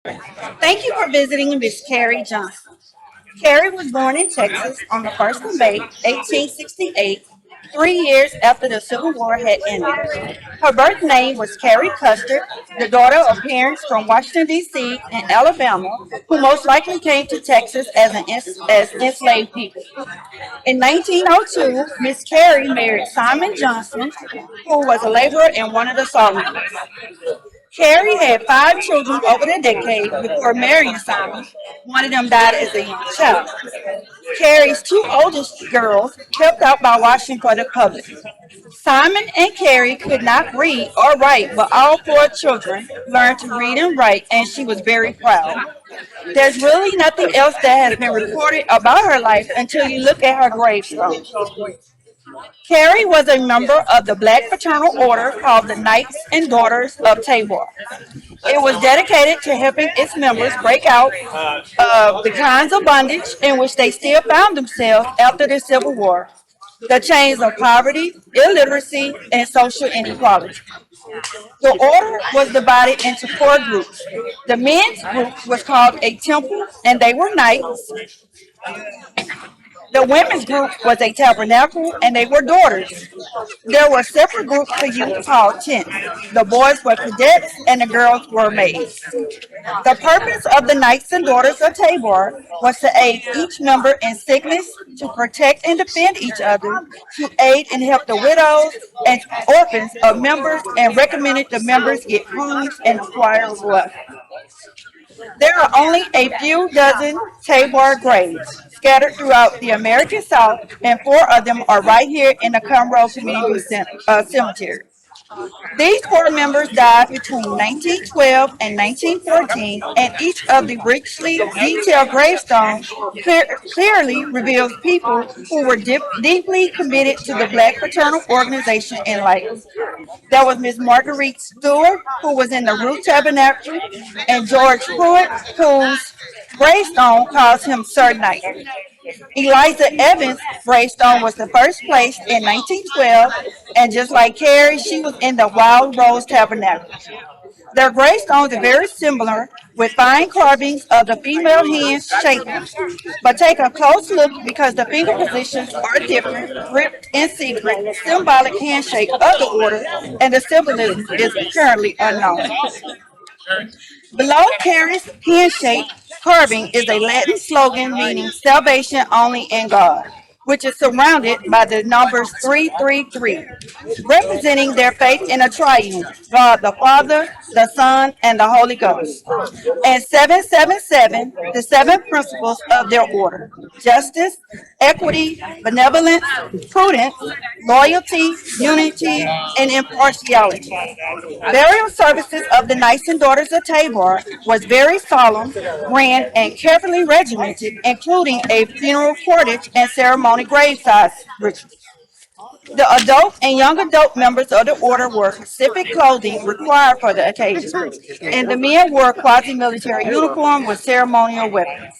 Thank you for visiting Miss Carrie Johnson. Carrie was born in Texas on the 1st of May, 1868, 3 years after the Civil War had ended. Her birth name was Carrie Custard, the daughter of parents from Washington, D.C. and Alabama, who most likely came to Texas as enslaved people. In 1902, Miss Carrie married Simon Johnson, who was a laborer in one of the sawmills. Carrie had 5 children over the decade before marrying Simon. One of them died as a young child. Carrie's two oldest girls helped out by washing for the public. Simon and Carrie could not read or write, but all 4 children learned to read and write, and she was very proud. There's really nothing else that has been recorded about her life until you look at her gravestone. Carrie was a member of the black fraternal order called the Knights and Daughters of Tabor. It was dedicated to helping its members break out of the kinds of bondage in which they still found themselves after the Civil War, the chains of poverty, illiteracy, and social inequality. The order was divided into 4 groups. The men's group was called a temple, and they were knights. The women's group was a tabernacle, and they were daughters. There were separate groups for youth called tents. The boys were cadets, and the girls were maids. The purpose of the Knights and Daughters of Tabor was to aid each member in sickness, to protect and defend each other, to aid and help the widows and orphans of members, and recommended the members get homes and acquire wealth. There are only a few dozen Tabor graves scattered throughout the American South, and 4 of them are right here in the Conroe Community Cemetery. These 4 members died between 1912 and 1914, and each of the richly detailed gravestones clearly reveals people who were deeply committed to the Black fraternal organization in life. There was Miss Marguerite Stewart, who was in the Root Tabernacle, and George Pruitt, whose gravestone calls him Sir Knight. Eliza Evans' gravestone was the first placed in 1912, and just like Carrie, she was in the Wild Rose Tabernacle. Their gravestones are very similar, with fine carvings of the female hands shaken. But take a close look because the finger positions are different, gripped in secret, symbolic handshake of the order, and the symbolism is currently unknown. Below Carrie's handshake carving is a Latin slogan meaning salvation only in God, which is surrounded by the numbers 333, representing their faith in a triune, God the Father, the Son, and the Holy Ghost. And 777, the 7 principles of their order: justice, equity, benevolence, prudence, loyalty, unity, and impartiality. Burial services of the Knights and Daughters of Tabor was very solemn, grand, and carefully regimented, including a funeral cortege and ceremony graveside rituals. The adult and young adult members of the order wore specific clothing required for the occasion, and the men wore quasi-military uniform with ceremonial weapons.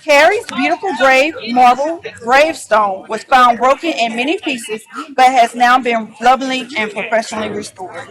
Carrie's beautiful grave marble gravestone was found broken in many pieces, but has now been lovingly and professionally restored.